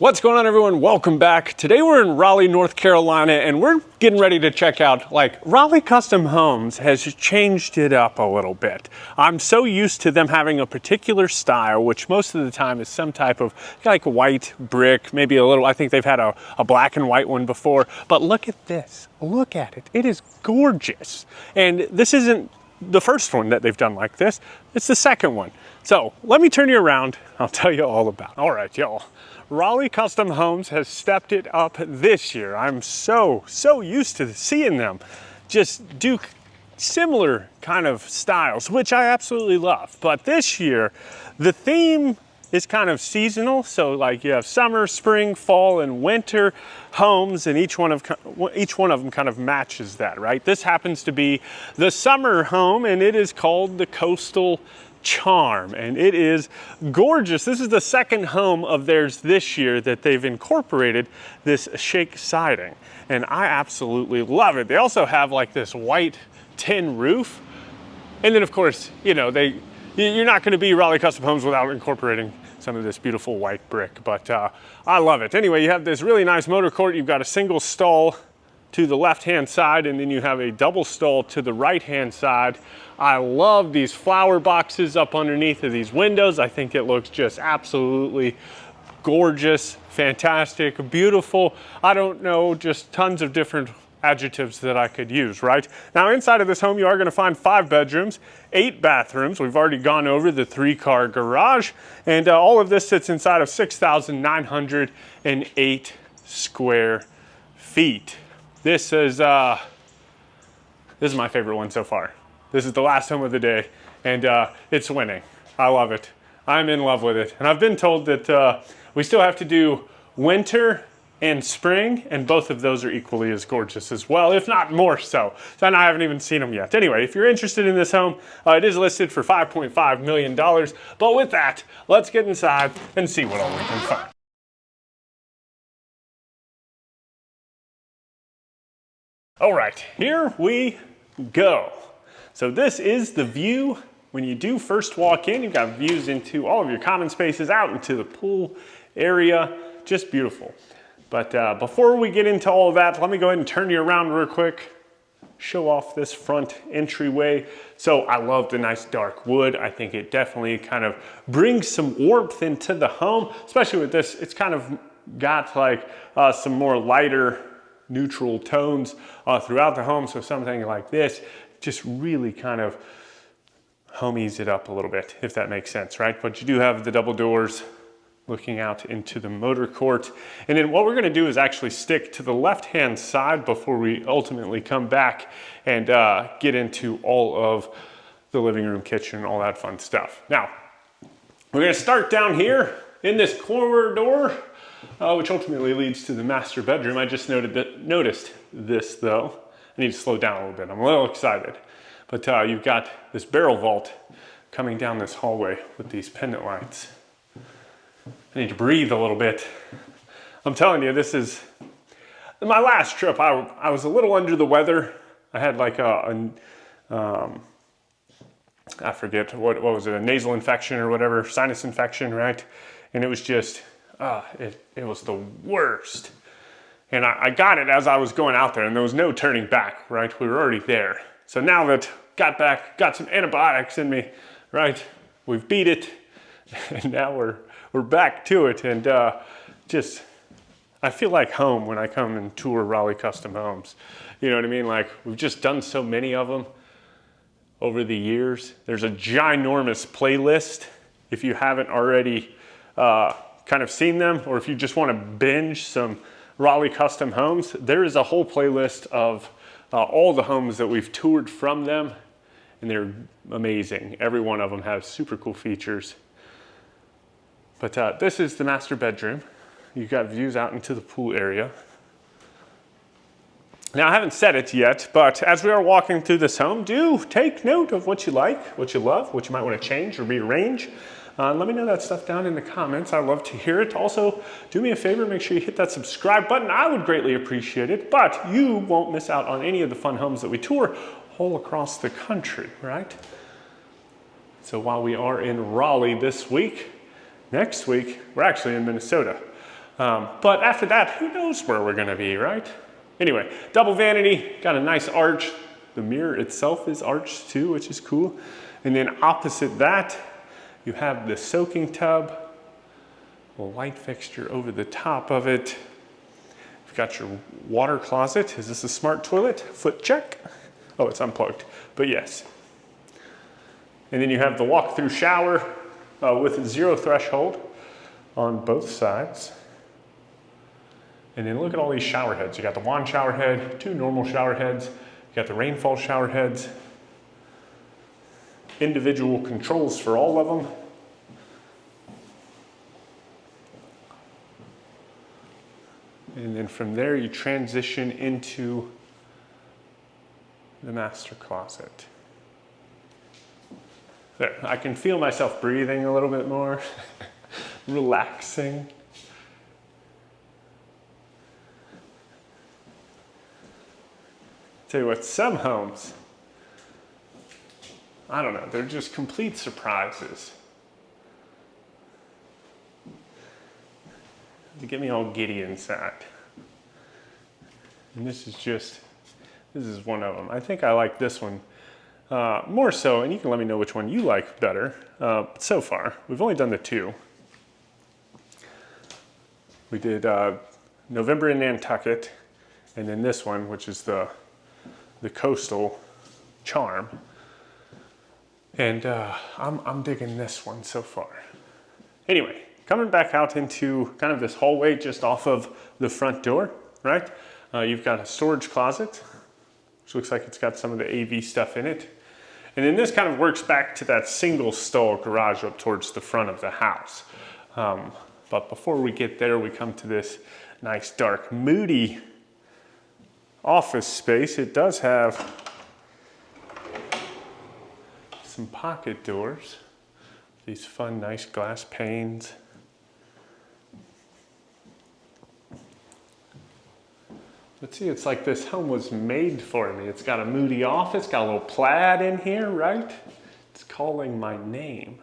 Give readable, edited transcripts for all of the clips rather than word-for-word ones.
What's going on, everyone? Welcome back. Today we're in Raleigh, North Carolina, and we're getting ready to check out, Raleigh Custom Homes has changed it up a little bit. I'm so used to them having a particular style, which most of the time is some type of white brick, maybe a little, I think they've had a black and white one before, but look at this. Look at it. It is gorgeous. And this isn't the first one that they've done like this. It's the second one. So let me turn you around. I'll tell you all about it. All right, y'all. Raleigh Custom Homes has stepped it up this year. I'm so used to seeing them just do similar kind of styles, which I absolutely love. But this year, the theme is kind of seasonal. So you have summer, spring, fall, and winter homes, and each one of them kind of matches that, right? This happens to be the summer home, and it is called the Coastal Charm, and it is gorgeous. This is the second home of theirs this year that they've incorporated this shake siding, and I absolutely love it. They also have this white tin roof, and then of course, you're not going to be Raleigh Custom Homes without incorporating some of this beautiful white brick, but I love it. Anyway, you have this really nice motor court. You've got a single stall to the left-hand side, and then you have a double stall to the right-hand side. I love these flower boxes up underneath of these windows. I think it looks just absolutely gorgeous, fantastic, beautiful. I don't know, just tons of different adjectives that I could use, right? Now, inside of this home, you are gonna find 5 bedrooms, 8 bathrooms. We've already gone over the 3-car garage, and all of this sits inside of 6,908 square feet. This is my favorite one so far. This is the last home of the day, and it's winning. I love it. I'm in love with it. And I've been told that we still have to do winter and spring, and both of those are equally as gorgeous as well, if not more so. And I haven't even seen them yet. Anyway, if you're interested in this home, it is listed for $5.5 million. But with that, let's get inside and see what all we can find. All right, here we go. So this is the view when you do first walk in. You've got views into all of your common spaces, out into the pool area, just beautiful. But before we get into all of that, let me go ahead and turn you around real quick, show off this front entryway. So I love the nice dark wood. I think it definitely kind of brings some warmth into the home, especially with this. It's kind of got some more lighter neutral tones throughout the home. So something like this just really kind of homies it up a little bit, if that makes sense, right? But you do have the double doors looking out into the motor court. And then what we're gonna do is actually stick to the left-hand side before we ultimately come back and get into all of the living room, kitchen, all that fun stuff. Now, we're gonna start down here in this corridor, which ultimately leads to the master bedroom. I just noticed this though. I need to slow down a little bit. I'm a little excited. But you've got this barrel vault coming down this hallway with these pendant lights. I need to breathe a little bit. I'm telling you, this is my last trip. I was a little under the weather. I had I forget what was it, a nasal infection or whatever, sinus infection, right? And it was just, it was the worst. And I got it as I was going out there, and there was no turning back, right? We were already there. So now that got some antibiotics in me, right? We've beat it, and now we're back to it. And I feel like home when I come and tour Raleigh Custom Homes. You know what I mean? We've just done so many of them over the years. There's a ginormous playlist. If you haven't already kind of seen them, or if you just want to binge some Raleigh Custom Homes, there is a whole playlist of all the homes that we've toured from them, and they're amazing. Every one of them has super cool features. But this is the master bedroom. You've got views out into the pool area. Now, I haven't said it yet, but as we are walking through this home, do take note of what you like, what you love, what you might want to change or rearrange. Let me know that stuff down in the comments. I'd love to hear it. Also, do me a favor, make sure you hit that subscribe button. I would greatly appreciate it, but you won't miss out on any of the fun homes that we tour all across the country, right? So while we are in Raleigh this week, next week, we're actually in Minnesota. But after that, who knows where we're gonna be, right? Anyway, double vanity, got a nice arch. The mirror itself is arched too, which is cool. And then opposite that, you have the soaking tub, a light fixture over the top of it. You've got your water closet. Is this a smart toilet? Foot check. Oh, it's unplugged, but yes. And then you have the walk-through shower with 0 threshold on both sides. And then look at all these shower heads. You got the wand shower head, 2 normal shower heads. You got the rainfall shower heads. Individual controls for all of them. And then from there you transition into the master closet. There, I can feel myself breathing a little bit more, relaxing. Tell you what, some homes, I don't know, they're just complete surprises. They get me all giddy inside. And this is one of them. I think I like this one more so, and you can let me know which one you like better. So far, we've only done the 2. We did November in Nantucket, and then this one, which is the coastal charm. And I'm digging this one so far. Anyway, coming back out into kind of this hallway just off of the front door, right? You've got a storage closet, which looks like it's got some of the AV stuff in it. And then this kind of works back to that single stall garage up towards the front of the house. But before we get there, we come to this nice, dark, moody office space. It does have some pocket doors, these fun, nice glass panes. Let's see, it's like this home was made for me. It's got a moody office, got a little plaid in here, right? It's calling my name.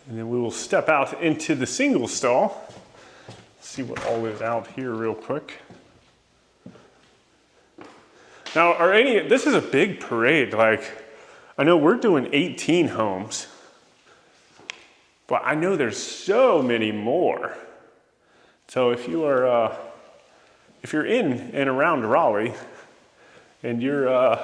And then we will step out into the single stall. See what all is out here real quick. Now, this is a big parade. Like, I know we're doing 18 homes, but I know there's so many more. So if you are, if you're in and around Raleigh and you're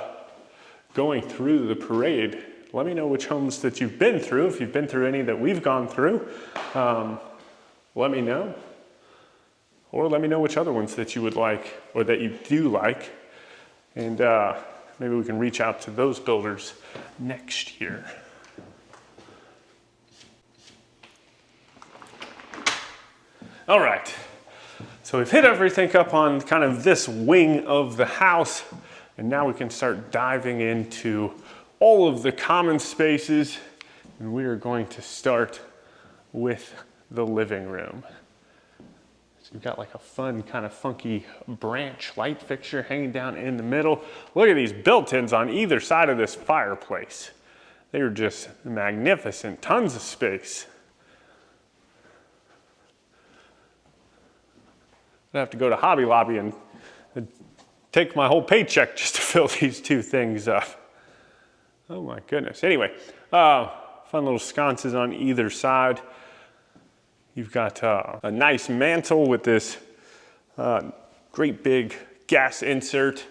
going through the parade, let me know which homes that you've been through. If you've been through any that we've gone through, let me know. Or let me know which other ones that you would like or that you do like. And maybe we can reach out to those builders next year. All right, so we've hit everything up on kind of this wing of the house, and now we can start diving into all of the common spaces, and we are going to start with the living room. So we've got like a fun, kind of funky branch light fixture hanging down in the middle. Look at these built-ins on either side of this fireplace. They are just magnificent, tons of space. I have to go to Hobby Lobby and take my whole paycheck just to fill these 2 things up. Oh my goodness. Anyway, fun little sconces on either side. You've got a nice mantle with this great big gas insert.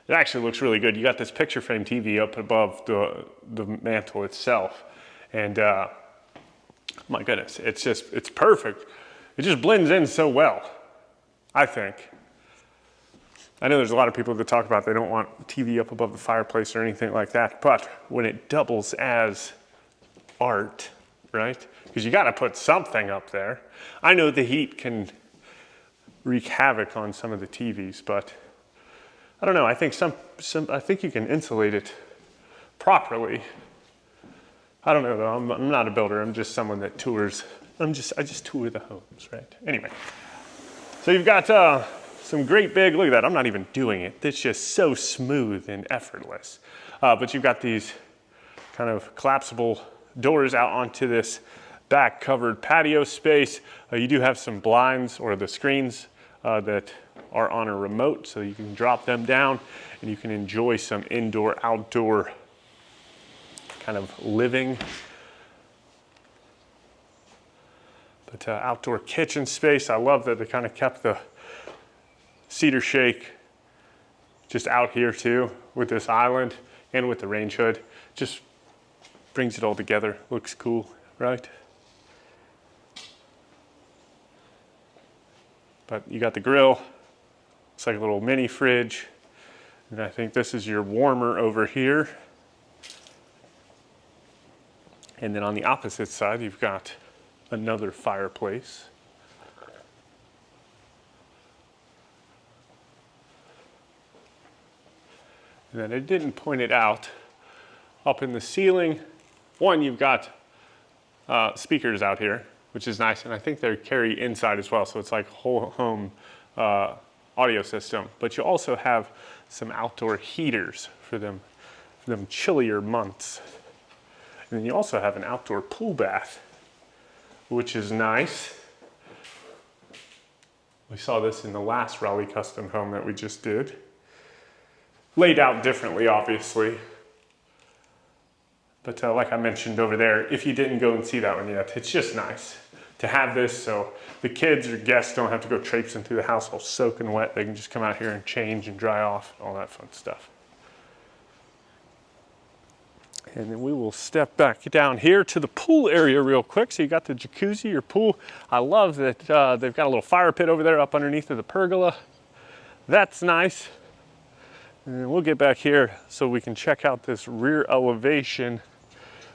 It actually looks really good. You got this picture frame TV up above the mantle itself. And my goodness, it's perfect. It just blends in so well, I think. I know there's a lot of people that talk about they don't want TV up above the fireplace or anything like that, but when it doubles as art, right? Because you got to put something up there. I know the heat can wreak havoc on some of the TVs, but I don't know. I think I think you can insulate it properly. I don't know though. I'm not a builder. I'm just someone that tours. I just tour the homes, right? Anyway, so you've got some great big, look at that, I'm not even doing it. It's just so smooth and effortless. But you've got these kind of collapsible doors out onto this back covered patio space. You do have some blinds or the screens that are on a remote, so you can drop them down and you can enjoy some indoor, outdoor kind of living. But outdoor kitchen space, I love that they kind of kept the cedar shake just out here too with this island and with the range hood. Just brings it all together, looks cool, right? But you got the grill, it's like a little mini fridge. And I think this is your warmer over here. And then on the opposite side, you've got another fireplace. And then I didn't point it out, up in the ceiling, one, you've got speakers out here, which is nice, and I think they carry inside as well, so it's like a whole home audio system. But you also have some outdoor heaters for them chillier months. And then you also have an outdoor pool bath, which is nice. We saw this in the last Raleigh Custom Home that we just did. Laid out differently, obviously. But like I mentioned over there, if you didn't go and see that one yet, it's just nice to have this so the kids or guests don't have to go traipsing through the house all soaking wet. They can just come out here and change and dry off, all that fun stuff. And then we will step back down here to the pool area real quick. So you got the jacuzzi, your pool. I love that they've got a little fire pit over there up underneath of the pergola. That's nice. And then we'll get back here so we can check out this rear elevation,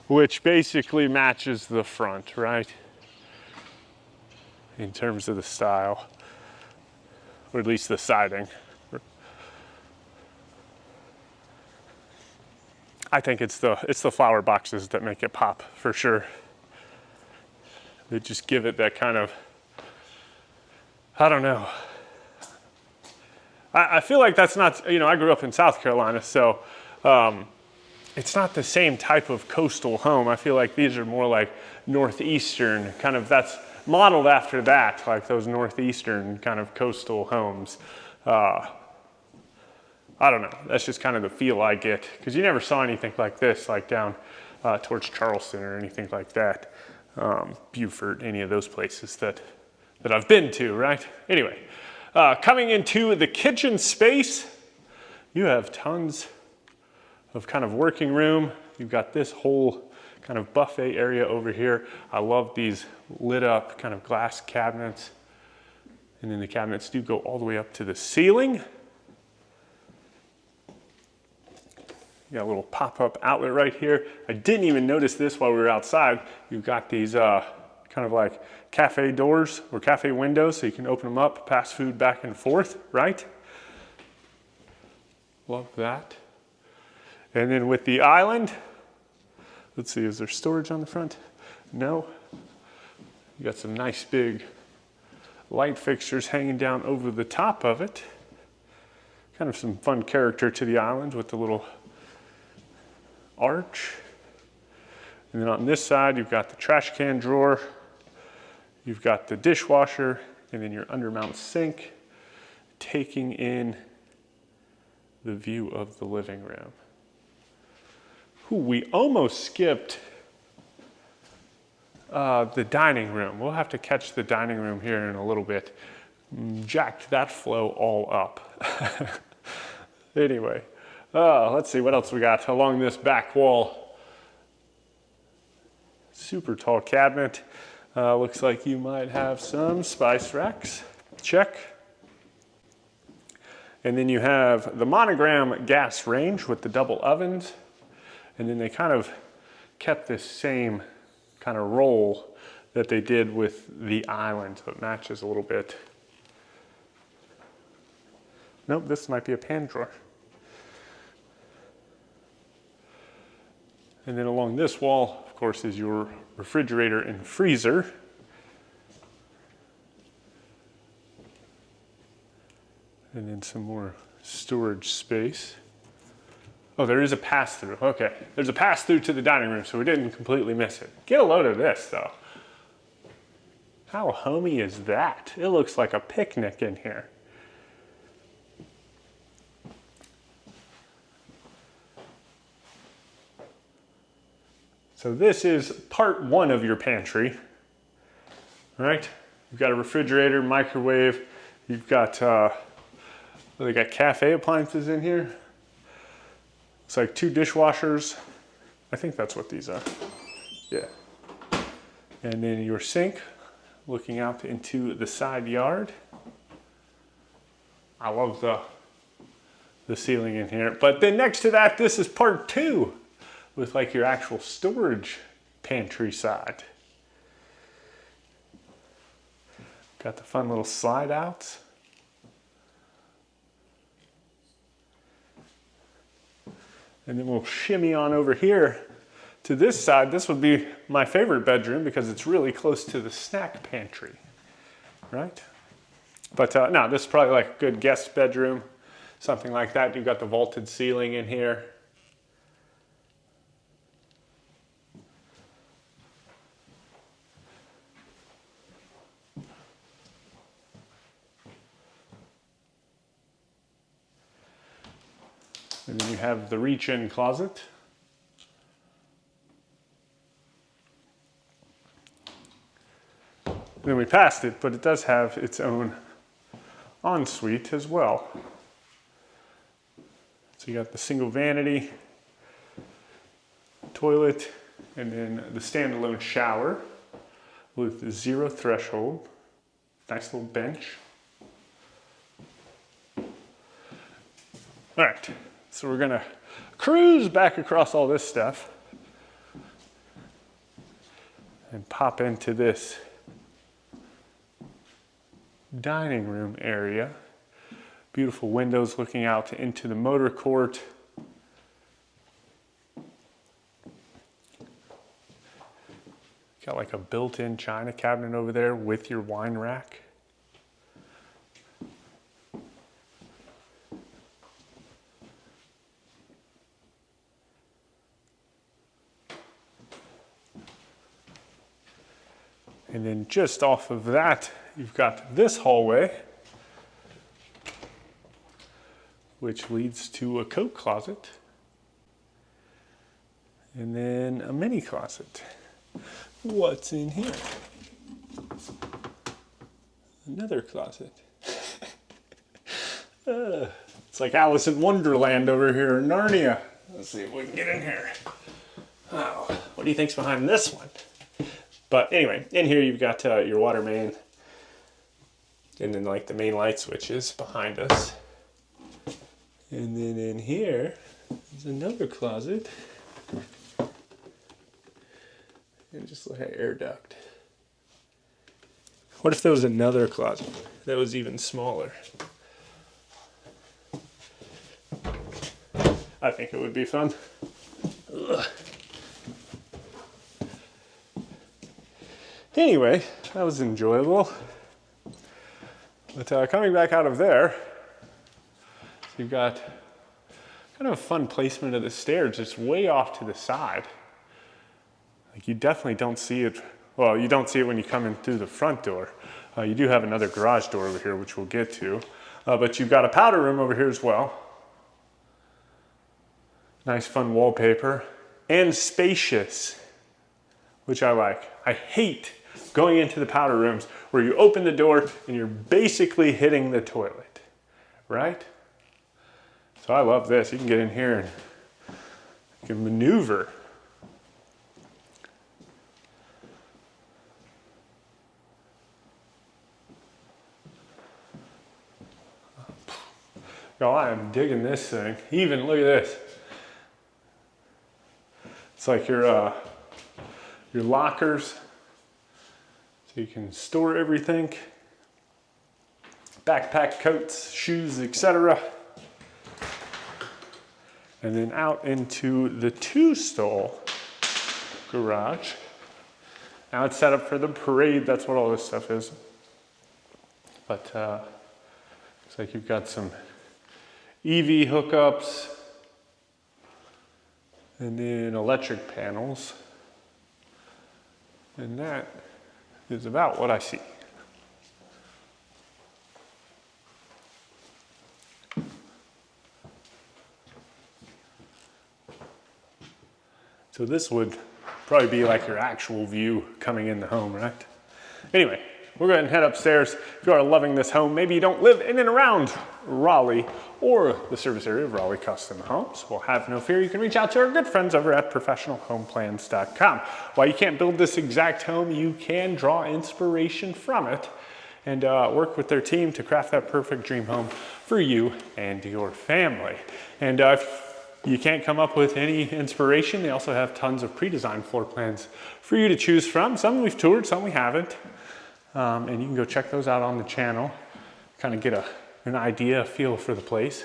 which basically matches the front, right? In terms of the style, or at least the siding. I think it's the flower boxes that make it pop for sure. They just give it that kind of, I don't know. I feel like that's not, you know, I grew up in South Carolina, so it's not the same type of coastal home. I feel like these are more like northeastern, kind of, that's modeled after that, like those northeastern kind of coastal homes. I don't know, that's just kind of the feel I get, because you never saw anything like this, like down towards Charleston or anything like that. Beaufort, any of those places that I've been to, right? Anyway, coming into the kitchen space, you have tons of kind of working room. You've got this whole kind of buffet area over here. I love these lit up kind of glass cabinets. And then the cabinets do go all the way up to the ceiling. You got a little pop-up outlet right here. I didn't even notice this while we were outside. You've got these kind of like cafe doors or cafe windows, so you can open them up, pass food back and forth, right? Love that. And then with the island, let's see, is there storage on the front? No. You got some nice big light fixtures hanging down over the top of it. Kind of some fun character to the island with the little arch. And then on this side, you've got the trash can drawer, you've got the dishwasher, and then your undermount sink, taking in the view of the living room. Ooh, we almost skipped the dining room. We'll have to catch the dining room here in a little bit. Jacked that flow all up. Anyway. Let's see what else we got along this back wall. Super tall cabinet. Looks like you might have some spice racks. Check. And then you have the monogram gas range with the double ovens. And then they kind of kept this same kind of roll that they did with the island, so it matches a little bit. Nope, this might be a pan drawer. And then along this wall, of course, is your refrigerator and freezer. then some more storage space. Oh, there is a pass-through. Okay, there's a pass-through to the dining room, so we didn't completely miss it. Get a load of this, though. How homey is that? It looks like a picnic in here. So this is part one of your pantry, right? You've got a refrigerator, microwave. You've got, they got cafe appliances in here. It's like 2 dishwashers. I think that's what these are. Yeah. And then your sink, looking out into the side yard. I love the ceiling in here. But then next to that, this is part 2 with like your actual storage pantry side. Got the fun little slide outs. And then we'll shimmy on over here to this side. This would be my favorite bedroom because it's really close to the snack pantry, right? But no, this is probably like a good guest bedroom, something like that. You've got the vaulted ceiling in here. And then you have the reach-in closet. Then we passed it, but it does have its own ensuite as well. So you got the single vanity, toilet, and then the standalone shower with 0 threshold. Nice little bench. All right. So we're gonna cruise back across all this stuff and pop into this dining room area. Beautiful windows looking out into the motor court. Got like a built-in china cabinet over there with your wine rack. And then just off of that, you've got this hallway, which leads to a coat closet, and then a mini closet. What's in here? Another closet. It's like Alice in Wonderland over here in Narnia. Let's see if we can get in here. Oh, what do you think's behind this one? But anyway, in here you've got your water main, and then like the main light switches behind us. And then in here is another closet, and just like an air duct. What if there was another closet that was even smaller? I think it would be fun. Ugh. Anyway, that was enjoyable. But coming back out of there, you've got kind of a fun placement of the stairs. It's way off to the side. Like you definitely don't see it. Well, you don't see it when you come in through the front door. You do have another garage door over here, which we'll get to. But you've got a powder room over here as well. Nice fun wallpaper. And spacious, which I like. I hate going into the powder rooms where you open the door and you're basically hitting the toilet, right? So I love this. You can get in here and you can maneuver. Y'all, I am digging this thing. Even look at this. It's like your lockers. So you can store everything, backpack, coats, shoes, etc. And then out into the 2-stall garage. Now it's set up for the parade. That's what all this stuff is. But looks like you've got some EV hookups, and then electric panels. And that is about what I see. So this would probably be like your actual view coming in the home, right? Anyway, we're going to head upstairs. If you are loving this home, maybe you don't live in and around Raleigh or the service area of Raleigh Custom Homes, well, have no fear. You can reach out to our good friends over at professionalhomeplans.com. While you can't build this exact home, you can draw inspiration from it and work with their team to craft that perfect dream home for you and your family. And if you can't come up with any inspiration, they also have tons of pre-designed floor plans for you to choose from. Some we've toured, some we haven't. And you can go check those out on the channel, kind of get an idea, a feel for the place,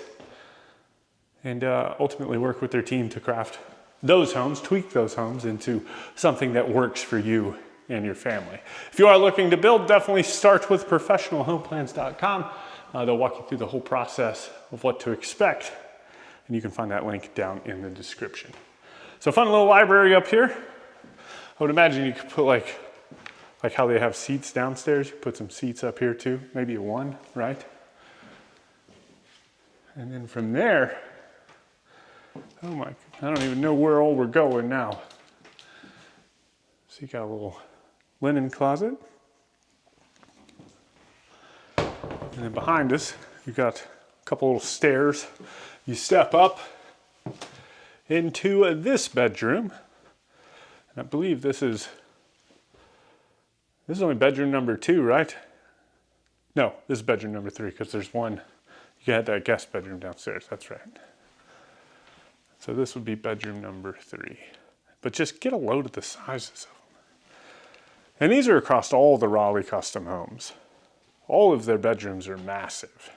and ultimately work with their team to craft those homes, tweak those homes into something that works for you and your family. If you are looking to build, definitely start with professionalhomeplans.com. They'll walk you through the whole process of what to expect. And you can find that link down in the description. So fun little library up here. I would imagine you could put like how they have seats downstairs. You put some seats up here too, maybe one, right? And then from there, oh my, I don't even know where all we're going now. So you got a little linen closet. And then behind us, you've got a couple little stairs. You step up into this bedroom, and I believe this is only bedroom number 2, right? No, this is bedroom number 3 because there's one, you had that guest bedroom downstairs, that's right. So this would be bedroom number 3. But just get a load of the sizes of them. And these are across all the Raleigh Custom Homes. All of their bedrooms are massive.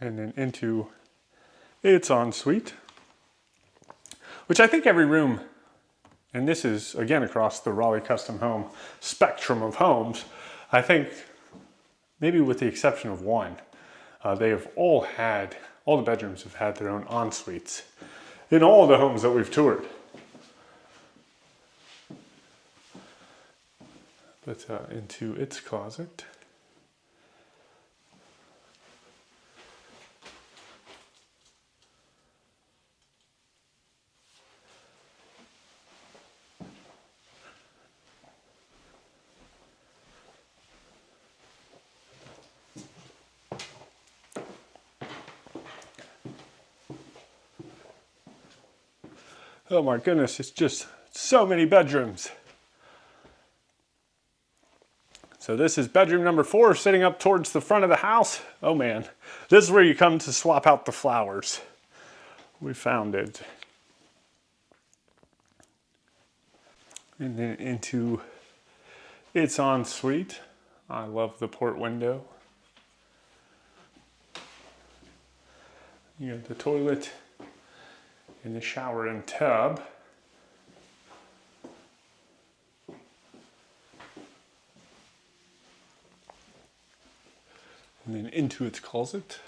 And then into its ensuite, which I think every room, and this is again across the Raleigh Custom Home spectrum of homes, I think maybe with the exception of one, they have all the bedrooms have had their own ensuites in all the homes that we've toured. But into its closet. Oh my goodness, it's just so many bedrooms. So this is bedroom number 4, sitting up towards the front of the house. Oh man, this is where you come to swap out the flowers. We found it. And then into its ensuite. I love the port window. You have the toilet and the shower and tub. And then into its closet.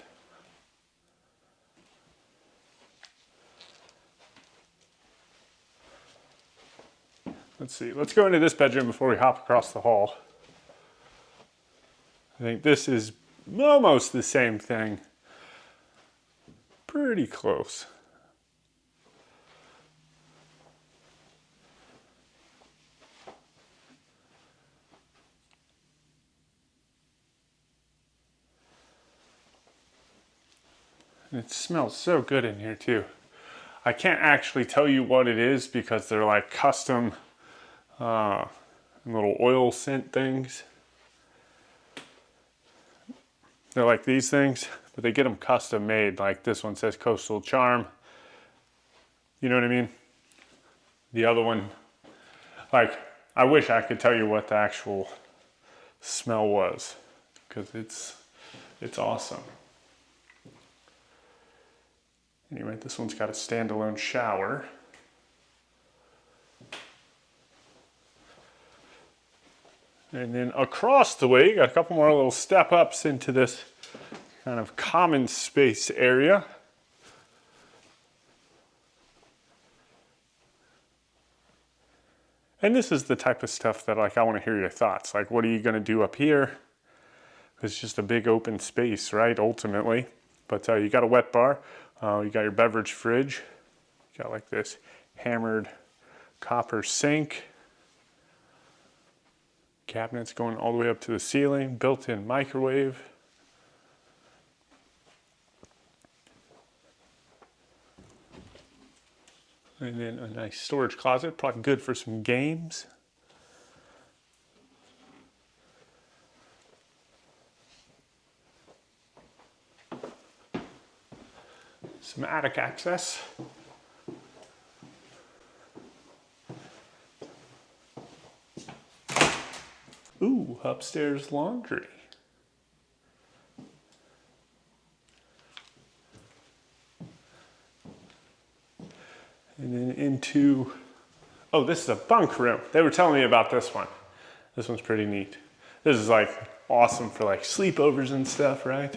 Let's see, let's go into this bedroom before we hop across the hall. I think this is almost the same thing. Pretty close. And it smells so good in here too. I can't actually tell you what it is because they're like custom little oil scent things. They're like these things, but they get them custom made. Like this one says Coastal Charm. You know what I mean? The other one, like, I wish I could tell you what the actual smell was because it's awesome. Anyway, this one's got a standalone shower. And then across the way, you got a couple more little step ups into this kind of common space area. And this is the type of stuff that like I want to hear your thoughts. Like, what are you going to do up here? It's just a big open space, right? Ultimately. But you got a wet bar. You got your beverage fridge. You got like this hammered copper sink. Cabinets going all the way up to the ceiling. Built-in microwave. And then a nice storage closet, probably good for some games. Some attic access. Ooh, upstairs laundry. And then into, oh, this is a bunk room. They were telling me about this one. This one's pretty neat. This is like awesome for like sleepovers and stuff, right?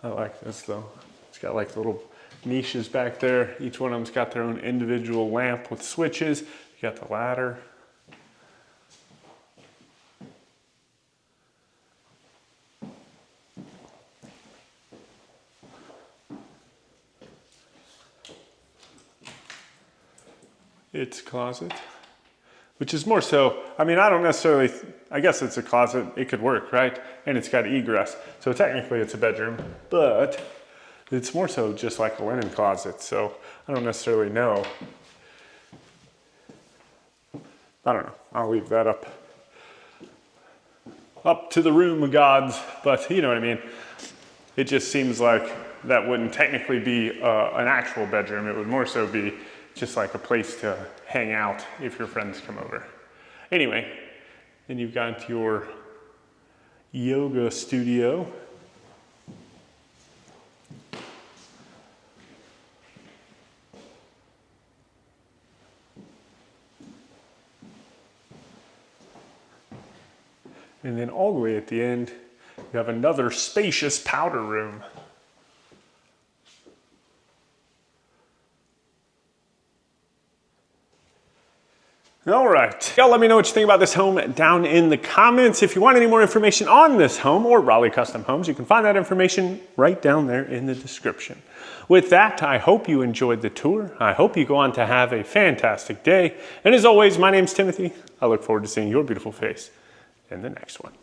I like this though. It's got like little niches back there. Each one of them's got their own individual lamp with switches. You got the ladder. Its closet, which is more so, I mean, I don't necessarily, I guess it's a closet, it could work, right? And it's got egress, so technically it's a bedroom, but it's more so just like a linen closet, so I don't necessarily know. I don't know, I'll leave that up to the room of gods, but you know what I mean? It just seems like that wouldn't technically be an actual bedroom, it would more so be just like a place to hang out if your friends come over. Anyway, then you've got your yoga studio. And then all the way at the end, you have another spacious powder room. All right, y'all let me know what you think about this home down in the comments. If you want any more information on this home or Raleigh Custom Homes, you can find that information right down there in the description. With that, I hope you enjoyed the tour. I hope you go on to have a fantastic day. And as always, my name's Timothy. I look forward to seeing your beautiful face in the next one.